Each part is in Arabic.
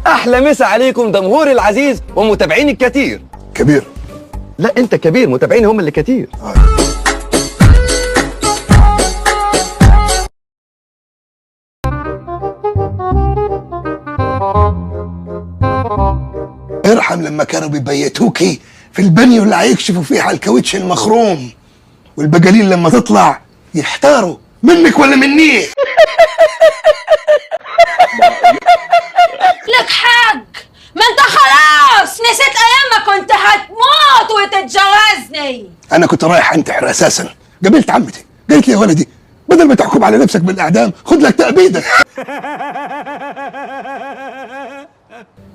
احلى مسا عليكم جمهوري العزيز ومتابعيني الكتير. كبير؟ لا انت كبير، متابعيني هم اللي كتير. ارحم لما كانوا بيبيتوكي في البانيو اللي هيكشفوا فيه على الكاوتش المخروم، والبجالين لما تطلع يحتاروا منك ولا مني. لك حق، ما انت خلاص نسيت ايام ما كنت هتموت وتتجوزني. انا كنت رايح انتحر اساسا، قابلت عمتي قالت لي يا ولدي بدل ما تحكم على نفسك بالاعدام خد لك تأبيدة.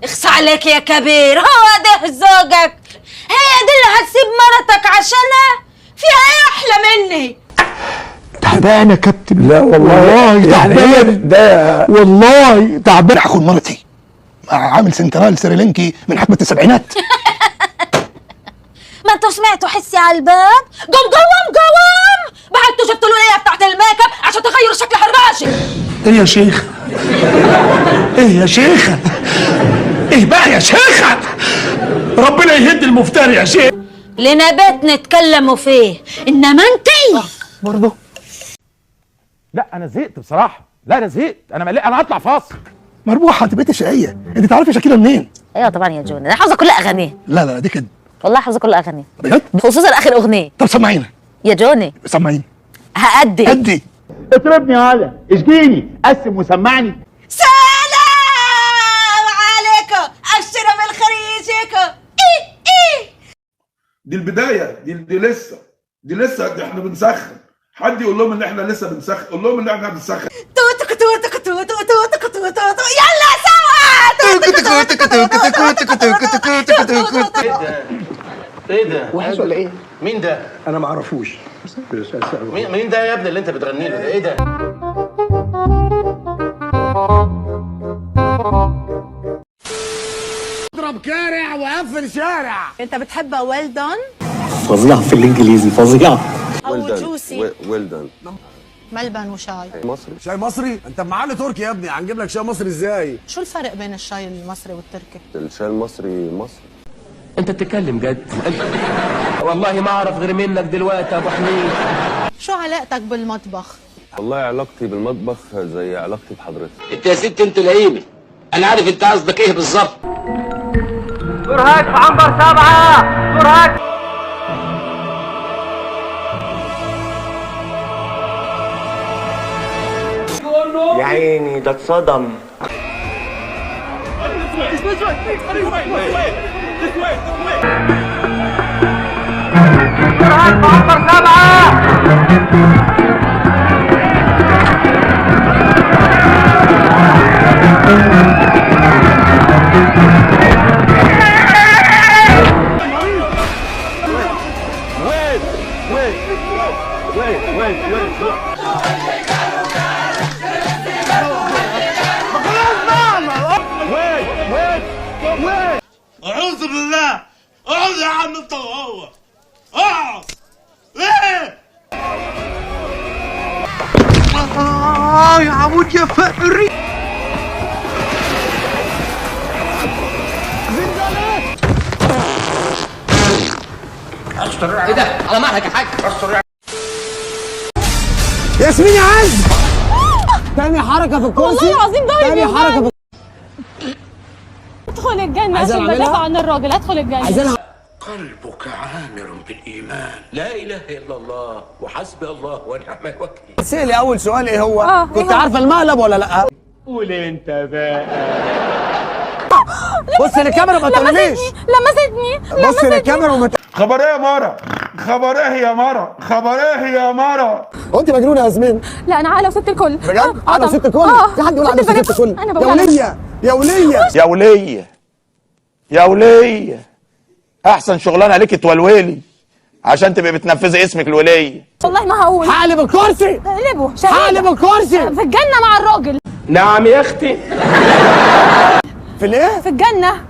اخص عليك يا كبير، هو ده زوجك؟ هي دي اللي هتسيب مرتك عشانها؟ فيها ايه احلى مني؟ تعبان يا كابتن. لا والله تعبان ده والله تعبان. هاخد مرتي مع عامل سنترال سريلانكي من حقبة السبعينات. ما انتوا سمعتوا حسي على الباب؟ قوم بعدتوا جبتوا له الايه بتاعت الميك اب عشان تغيروا شكل حراجي. ايه يا شيخ؟ ايه يا شيخة؟ ايه بقى يا شيخة؟ ربنا يهد المفتري يا شيخ. لنا بيت نتكلموا فيه، انما انتي برضه لا انا زهقت بصراحة. لا انا زهقت، انا هطلع فاصل. مربوحة انت بقيت شقية، انت تعرفي شاكيلا منين؟ ايوه طبعا يا جون، انا حافظه كل اغانيه. لا دي كده والله حافظه كل اغانيه بجد؟ بخصوص اخر اغنيه. طب سمعينا. يا جوني سمعيني. هأدي ادي. اضربني هلا، اشجيني، قسم وسمعني. سلام عليكم، ابشروا بالخريجكم. ايه دي البدايه، دي لسه احنا بنسخن. حد يقول لهم ان احنا لسه بنسخن، قول لهم ان احنا بنسخن. توتك يلا سوا. ايه ده؟ وحش ولا ايه؟ مين ده؟ انا ما اعرفوش. مين ده يا ابني اللي انت بتغني له ده؟ ايه ده؟ اضرب كارع وقفل شارع. انت بتحب ويل دون فظيعة في الانجليزي، فظيعة. او جوسي؟ ويل دان. ملبن وشاي. مصري. شاي مصري؟ انت معلي تركي يا ابني، هنجيب لك شاي مصري ازاي؟ شو الفرق بين الشاي المصري والتركي؟ الشاي المصري مصري. انت بتتكلم جد؟ والله ما اعرف غير منك دلوقتي يا ابو حميد. شو علاقتك بالمطبخ؟ والله علاقتي بالمطبخ زي علاقتي بحضرتك. انت يا ست انت لئيمه، انا عارف انت قصدك ايه بالظبط. سرهاج في عنبر 7. سرهاج. يا عيني ده اتصدم. سرهاج في عنبر 7. اعوذ بالله، اقعد يا عم انت وهو، اقعد. ايه؟ يا عمود يا فقري. ايه ده؟ على مهلك يا حاج. ياسمين يا عز. تاني حركة في الكرسي. والله العظيم ده تاني حركة في ادخل الجنة عشان بدافع عن الراجل، ادخل الجنة. عايزينها. قلبك عامر بالإيمان. لا اله الا الله وحسبي الله ونعم الوكيل. سألي أول سؤال إيه هو؟ كنت عارفة المقلب ولا لأ؟ قول انت بقى. بص للكاميرا ما تقوليش. لمستني. بص للكاميرا وما خبر ايه يا مارا؟ خبر ايه يا مارا؟ خبر ايه يا مارا؟ هو أنت مجنونة يا ياسمين؟ لا انا عالة وست الكل. بجد؟ أنا وست الكل؟ في حد يقول أنا وست الكل؟ انا يا ولية يا ولية يا ولية يا ولية، أحسن شغلانة ليكي تولولي عشان تبقي بتنفذي اسمك الولية. والله ما هقول. هقلب الكرسي. اقلبه هقلب الكرسي. في الجنة مع الراجل. نعم يا اختي. في الإيه؟ في الجنة.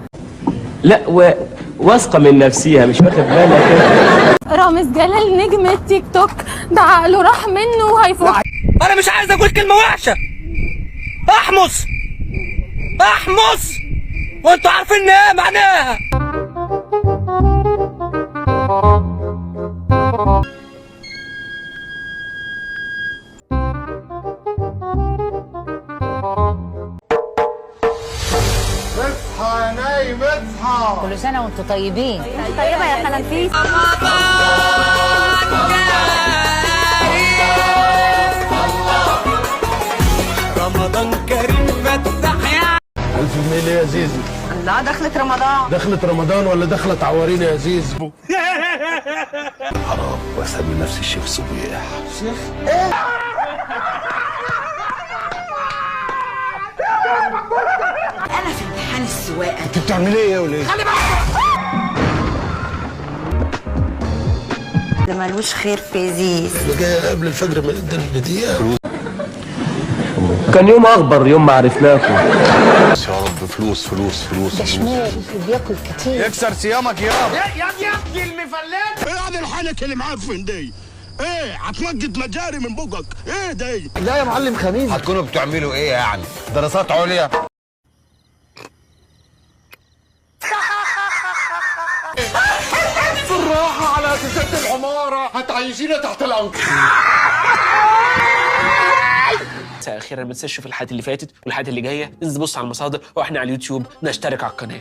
لا واثقه من نفسها مش واخد بالك. رامز جلال نجم التيك توك ده عقله راح منه وهيفوق. انا مش عايز اقول كلمة وحشة. احمص وانتوا عارفين ايه معناها. اصحى يا نايم اصحى. كل سنة وانتم طيبين. طيبة يا خنفيس. رمضان كريم فتح يا 1000 جنيه يا زيزو. لا دخلت رمضان. دخلت رمضان ولا دخلت عوارين يا زيزو؟ حرام واسمي نفسي الشيخ صبيح. انا في امتحان السواقة. انت بتعمل ايه يا وليه؟ ده ملوش خير في زيز. اللي جاي قبل الفجر ما يقدر بدقيقة. كان يوم اخبر يوم ما عرفناكم. يا رب فلوس فلوس فلوس. ده شمال بياكل كتير. يكسر صيامك يابا. يا ابني المفلات. ايه هذا الحنك اللي معفن دي؟ ايه هتنقط مجاري من بقك؟ ايه دي؟ لا يا معلم خميس. هتكونوا بتعملوا ايه يعني؟ دراسات عليا؟ بالراحة على أساسات العمارة هتعيشينا تحت الأنقاض. اخيرا ما تنساش تشوف الحلقات اللي فاتت والحلقات اللي جايه، انزل بص على المصادر واحنا على اليوتيوب نشترك على القناه.